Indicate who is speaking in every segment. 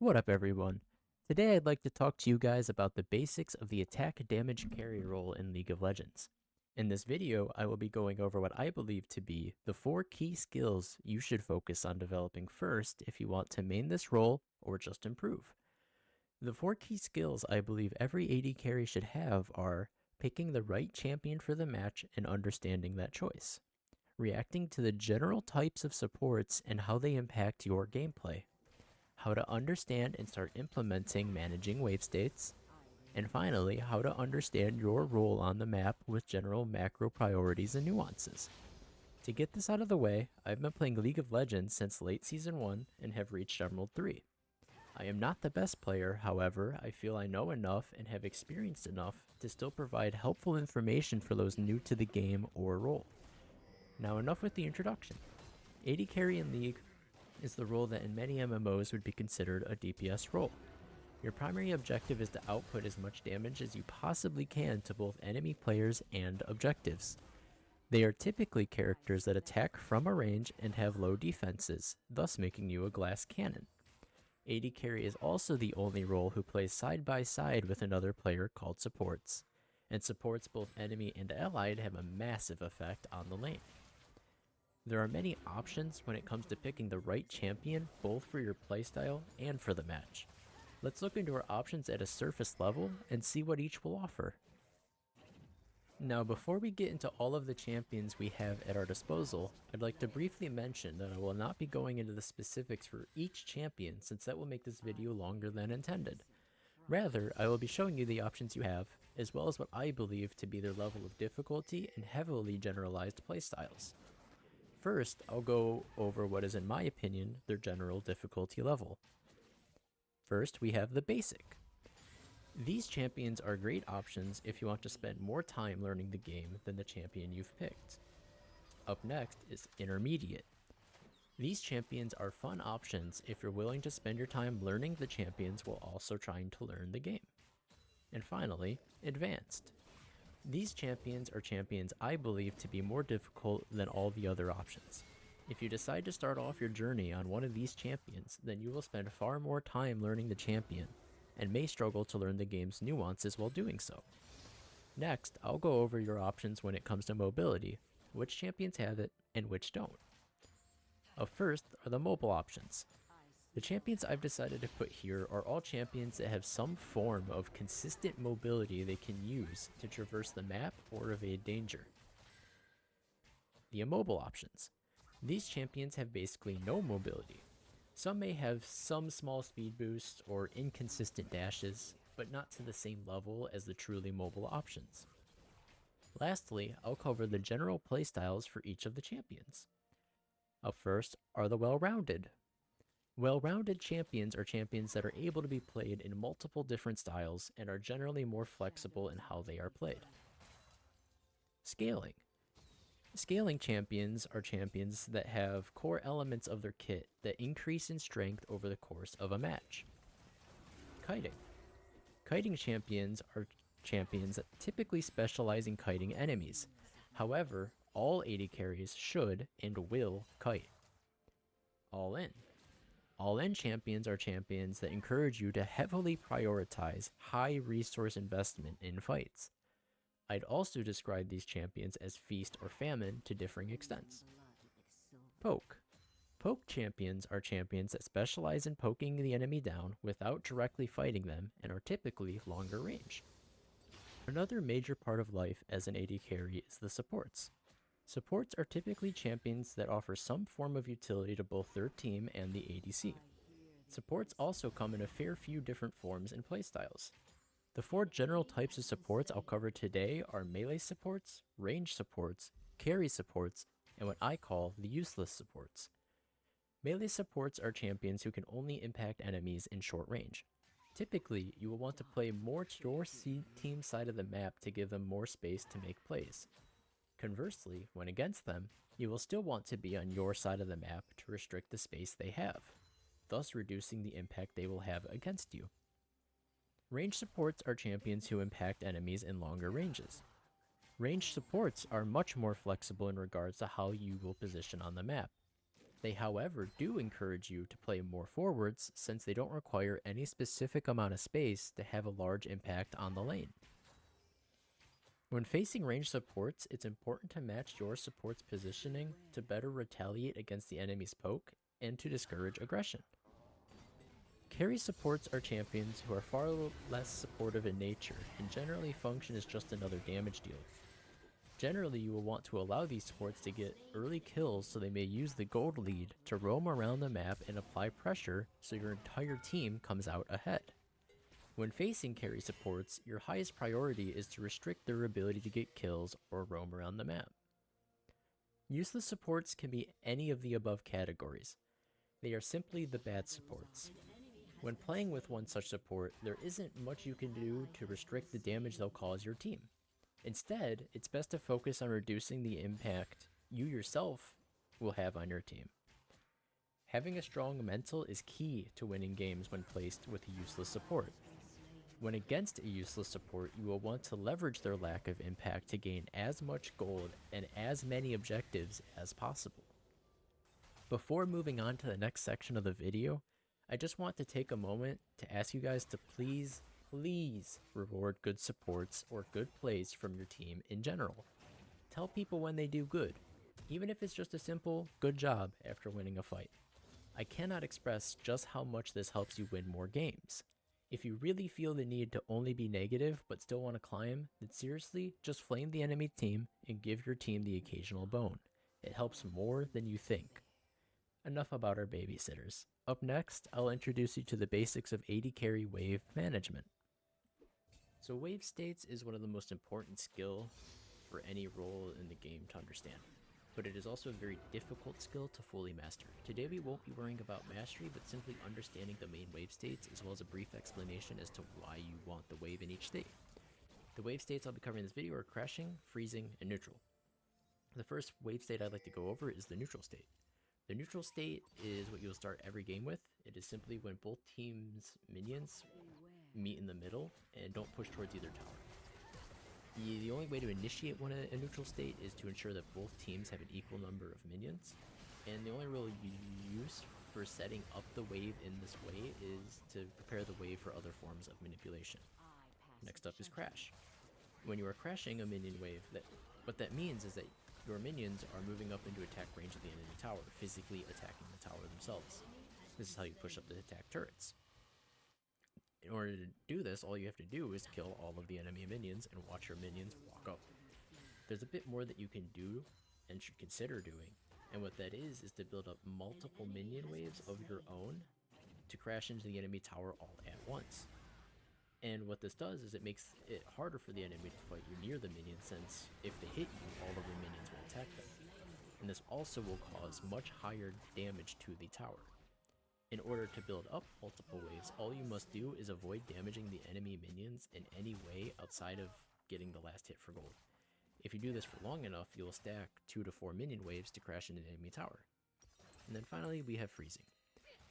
Speaker 1: What up, everyone? Today I'd like to talk to you guys about the basics of the attack damage carry role in League of Legends. In this video, I will be going over what I believe to be the 4 key skills you should focus on developing first if you want to main this role or just improve. The 4 key skills I believe every AD carry should have are picking the right champion for the match and understanding that choice, reacting to the general types of supports and how they impact your gameplay, how to understand and start implementing managing wave states, and finally, how to understand your role on the map with general macro priorities and nuances. To get this out of the way, I've been playing League of Legends since late Season 1 and have reached Emerald 3. I am not the best player, however, I feel I know enough and have experienced enough to still provide helpful information for those new to the game or role. Now enough with the introduction. AD carry in League is the role that in many MMOs would be considered a DPS role. Your primary objective is to output as much damage as you possibly can to both enemy players and objectives. They are typically characters that attack from a range and have low defenses, thus making you a glass cannon. AD carry is also the only role who plays side by side with another player called supports, and supports both enemy and allied have a massive effect on the lane. There are many options when it comes to picking the right champion, both for your playstyle and for the match. Let's look into our options at a surface level and see what each will offer. Now, before we get into all of the champions we have at our disposal, I'd like to briefly mention that I will not be going into the specifics for each champion since that will make this video longer than intended. Rather, I will be showing you the options you have, as well as what I believe to be their level of difficulty and heavily generalized playstyles. First, I'll go over what is in my opinion their general difficulty level. First, we have the basic. These champions are great options if you want to spend more time learning the game than the champion you've picked. Up next is intermediate. These champions are fun options if you're willing to spend your time learning the champions while also trying to learn the game. And finally, advanced. These champions are champions I believe to be more difficult than all the other options. If you decide to start off your journey on one of these champions, then you will spend far more time learning the champion, and may struggle to learn the game's nuances while doing so. Next, I'll go over your options when it comes to mobility, which champions have it, and which don't. Up first are the mobile options. The champions I've decided to put here are all champions that have some form of consistent mobility they can use to traverse the map or evade danger. The immobile options. These champions have basically no mobility. Some may have some small speed boosts or inconsistent dashes, but not to the same level as the truly mobile options. Lastly, I'll cover the general playstyles for each of the champions. Up first are the well-rounded. Well-rounded champions are champions that are able to be played in multiple different styles and are generally more flexible in how they are played. Scaling. Scaling champions are champions that have core elements of their kit that increase in strength over the course of a match. Kiting. Kiting champions are champions that typically specialize in kiting enemies. However, all AD carries should and will kite. All in. All-in champions are champions that encourage you to heavily prioritize high resource investment in fights. I'd also describe these champions as feast or famine to differing extents. Poke. Poke champions are champions that specialize in poking the enemy down without directly fighting them and are typically longer range. Another major part of life as an AD carry is the supports. Supports are typically champions that offer some form of utility to both their team and the ADC. Supports also come in a fair few different forms and playstyles. The 4 general types of supports I'll cover today are melee supports, range supports, carry supports, and what I call the useless supports. Melee supports are champions who can only impact enemies in short range. Typically, you will want to play more to your team side of the map to give them more space to make plays. Conversely, when against them, you will still want to be on your side of the map to restrict the space they have, thus reducing the impact they will have against you. Range supports are champions who impact enemies in longer ranges. Range supports are much more flexible in regards to how you will position on the map. They, however, do encourage you to play more forwards since they don't require any specific amount of space to have a large impact on the lane. When facing ranged supports, it's important to match your support's positioning to better retaliate against the enemy's poke and to discourage aggression. Carry supports are champions who are far less supportive in nature and generally function as just another damage dealer. Generally, you will want to allow these supports to get early kills so they may use the gold lead to roam around the map and apply pressure so your entire team comes out ahead. When facing carry supports, your highest priority is to restrict their ability to get kills or roam around the map. Useless supports can be any of the above categories. They are simply the bad supports. When playing with one such support, there isn't much you can do to restrict the damage they'll cause your team. Instead, it's best to focus on reducing the impact you yourself will have on your team. Having a strong mental is key to winning games when placed with a useless support. When against a useless support, you will want to leverage their lack of impact to gain as much gold and as many objectives as possible. Before moving on to the next section of the video, I just want to take a moment to ask you guys to please reward good supports or good plays from your team in general. Tell people when they do good, even if it's just a simple good job after winning a fight. I cannot express just how much this helps you win more games. If you really feel the need to only be negative but still want to climb, then seriously, just flame the enemy team and give your team the occasional bone. It helps more than you think. Enough about our babysitters. Up next, I'll introduce you to the basics of AD carry wave management. So wave states is one of the most important skill for any role in the game to understand, but it is also a very difficult skill to fully master. Today we won't be worrying about mastery, but simply understanding the main wave states, as well as a brief explanation as to why you want the wave in each state. The wave states I'll be covering in this video are crashing, freezing, and neutral. The first wave state I'd like to go over is the neutral state. The neutral state is what you'll start every game with. It is simply when both teams' minions meet in the middle and don't push towards either tower. The only way to initiate a neutral state is to ensure that both teams have an equal number of minions, and the only real use for setting up the wave in this way is to prepare the wave for other forms of manipulation. Next up is crash. When you are crashing a minion wave, what that means is that your minions are moving up into attack range of the enemy tower, physically attacking the tower themselves. This is how you push up the attack turrets. In order to do this, all you have to do is kill all of the enemy minions and watch your minions walk up. There's a bit more that you can do and should consider doing, and what that is to build up multiple minion waves of your own to crash into the enemy tower all at once. And what this does is it makes it harder for the enemy to fight you near the minions, since if they hit you, all of the minions will attack them. And this also will cause much higher damage to the tower. In order to build up multiple waves, all you must do is avoid damaging the enemy minions in any way outside of getting the last hit for gold. If you do this for long enough, you will stack 2 to 4 minion waves to crash into the enemy tower. And then finally, we have freezing.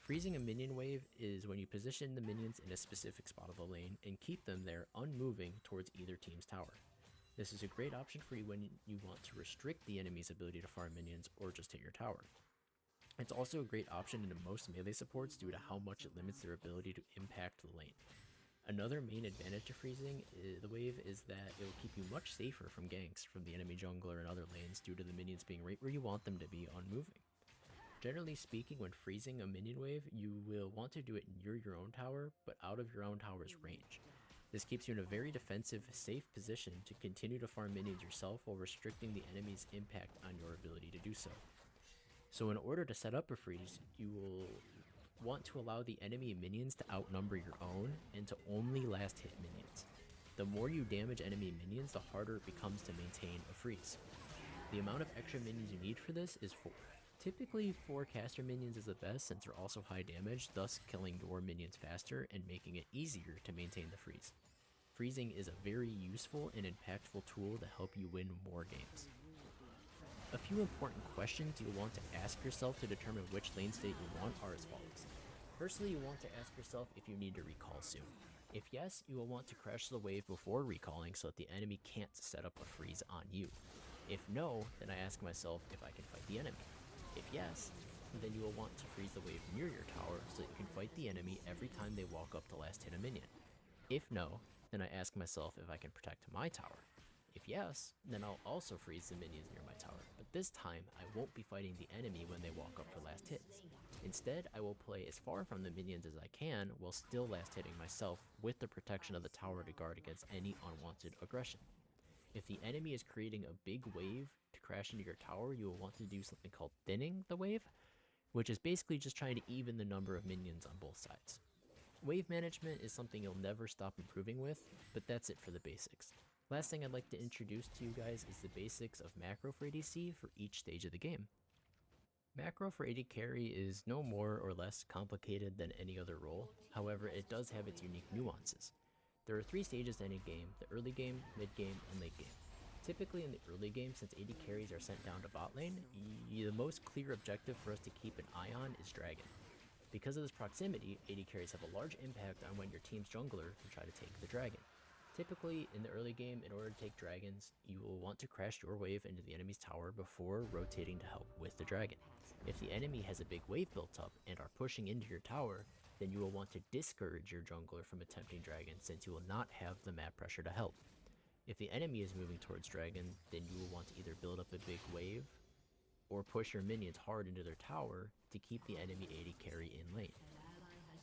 Speaker 1: Freezing a minion wave is when you position the minions in a specific spot of the lane and keep them there unmoving towards either team's tower. This is a great option for you when you want to restrict the enemy's ability to farm minions or just hit your tower. It's also a great option in most melee supports due to how much it limits their ability to impact the lane. Another main advantage of freezing the wave is that it will keep you much safer from ganks from the enemy jungler and other lanes due to the minions being right where you want them to be unmoving. Generally speaking, when freezing a minion wave, you will want to do it near your own tower, but out of your own tower's range. This keeps you in a very defensive, safe position to continue to farm minions yourself while restricting the enemy's impact on your ability to do so. So in order to set up a freeze, you will want to allow the enemy minions to outnumber your own and to only last hit minions. The more you damage enemy minions, the harder it becomes to maintain a freeze. The amount of extra minions you need for this is 4. Typically 4 caster minions is the best since they're also high damage, thus killing your minions faster and making it easier to maintain the freeze. Freezing is a very useful and impactful tool to help you win more games. A few important questions you'll want to ask yourself to determine which lane state you want are as follows. Firstly, you want to ask yourself if you need to recall soon. If yes, you will want to crash the wave before recalling so that the enemy can't set up a freeze on you. If no, then I ask myself if I can fight the enemy. If yes, then you will want to freeze the wave near your tower so that you can fight the enemy every time they walk up to last hit a minion. If no, then I ask myself if I can protect my tower. If yes, then I'll also freeze the minions near my tower, but this time I won't be fighting the enemy when they walk up for last hits. Instead, I will play as far from the minions as I can while still last hitting myself with the protection of the tower to guard against any unwanted aggression. If the enemy is creating a big wave to crash into your tower, you will want to do something called thinning the wave, which is basically just trying to even the number of minions on both sides. Wave management is something you'll never stop improving with, but that's it for the basics. Last thing I'd like to introduce to you guys is the basics of macro for ADC for each stage of the game. Macro for AD carry is no more or less complicated than any other role, however it does have its unique nuances. There are 3 stages to any game: the early game, mid game, and late game. Typically in the early game, since AD carries are sent down to bot lane, the most clear objective for us to keep an eye on is Dragon. Because of this proximity, AD carries have a large impact on when your team's jungler can try to take the dragon. Typically, in the early game, in order to take dragons, you will want to crash your wave into the enemy's tower before rotating to help with the dragon. If the enemy has a big wave built up and are pushing into your tower, then you will want to discourage your jungler from attempting dragon since you will not have the map pressure to help. If the enemy is moving towards dragon, then you will want to either build up a big wave or push your minions hard into their tower to keep the enemy AD carry in lane.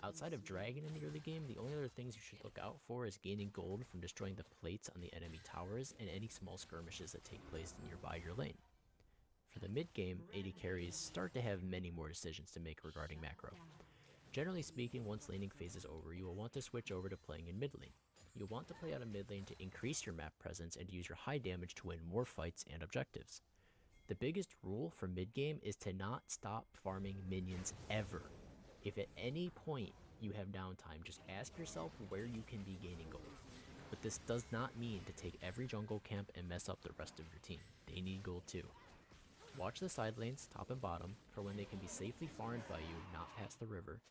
Speaker 1: Outside of dragon in the early game, the only other things you should look out for is gaining gold from destroying the plates on the enemy towers and any small skirmishes that take place nearby your lane. For the mid game, AD carries start to have many more decisions to make regarding macro. Generally speaking, once laning phase is over, you will want to switch over to playing in mid lane. You'll want to play out of mid lane to increase your map presence and use your high damage to win more fights and objectives. The biggest rule for mid game is to not stop farming minions ever. If at any point you have downtime, just ask yourself where you can be gaining gold. But this does not mean to take every jungle camp and mess up the rest of your team. They need gold too. Watch the side lanes, top and bottom, for when they can be safely farmed by you, not past the river.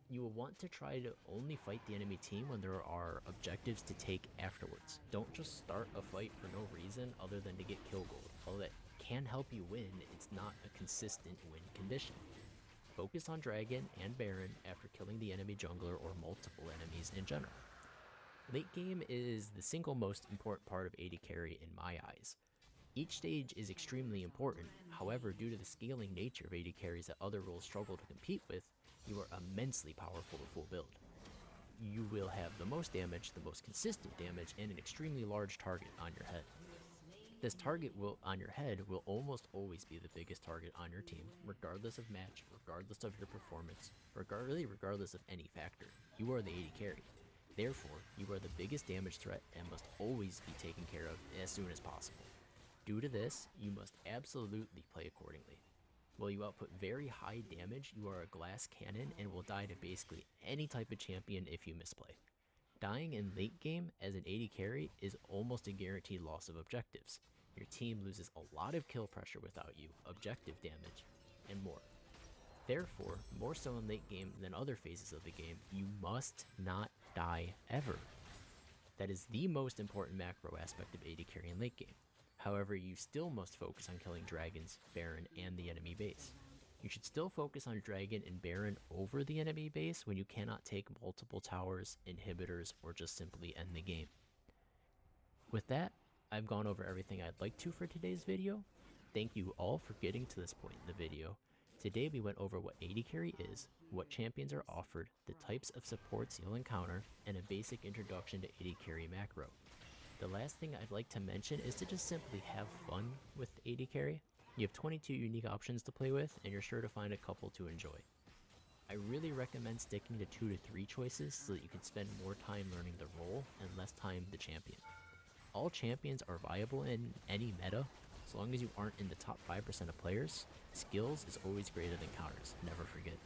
Speaker 1: You will want to try to only fight the enemy team when there are objectives to take afterwards. Don't just start a fight for no reason other than to get kill gold. Although that can help you win, it's not a consistent win condition. Focus on Dragon and Baron after killing the enemy jungler or multiple enemies in general. Late game is the single most important part of AD carry in my eyes. Each stage is extremely important, however, due to the scaling nature of AD carries that other roles struggle to compete with, you are immensely powerful with full build. You will have the most damage, the most consistent damage, and an extremely large target on your head. This target on your head will almost always be the biggest target on your team, regardless of match, regardless of your performance, regardless of any factor. You are the AD carry. Therefore, you are the biggest damage threat and must always be taken care of as soon as possible. Due to this, you must absolutely play accordingly. While you output very high damage, you are a glass cannon and will die to basically any type of champion if you misplay. Dying in late game as an AD carry is almost a guaranteed loss of objectives. Your team loses a lot of kill pressure without you, objective damage, and more. Therefore, more so in late game than other phases of the game, you must not die ever. That is the most important macro aspect of AD carry in late game. However, you still must focus on killing dragons, Baron, and the enemy base. You should still focus on Dragon and Baron over the enemy base when you cannot take multiple towers, inhibitors, or just simply end the game. With that, I've gone over everything I'd like to for today's video. Thank you all for getting to this point in the video. Today we went over what AD carry is, what champions are offered, the types of supports you'll encounter, and a basic introduction to AD carry macro. The last thing I'd like to mention is to just simply have fun with AD carry. You have 22 unique options to play with, and you're sure to find a couple to enjoy. I really recommend sticking to 2 to 3 choices so that you can spend more time learning the role and less time the champion. All champions are viable in any meta, as long as you aren't in the top 5% of players. Skills is always greater than counters, never forget.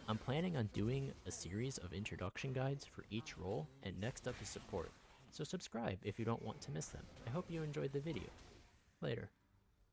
Speaker 1: I'm planning on doing a series of introduction guides for each role, and next up is support, so subscribe if you don't want to miss them. I hope you enjoyed the video. Later.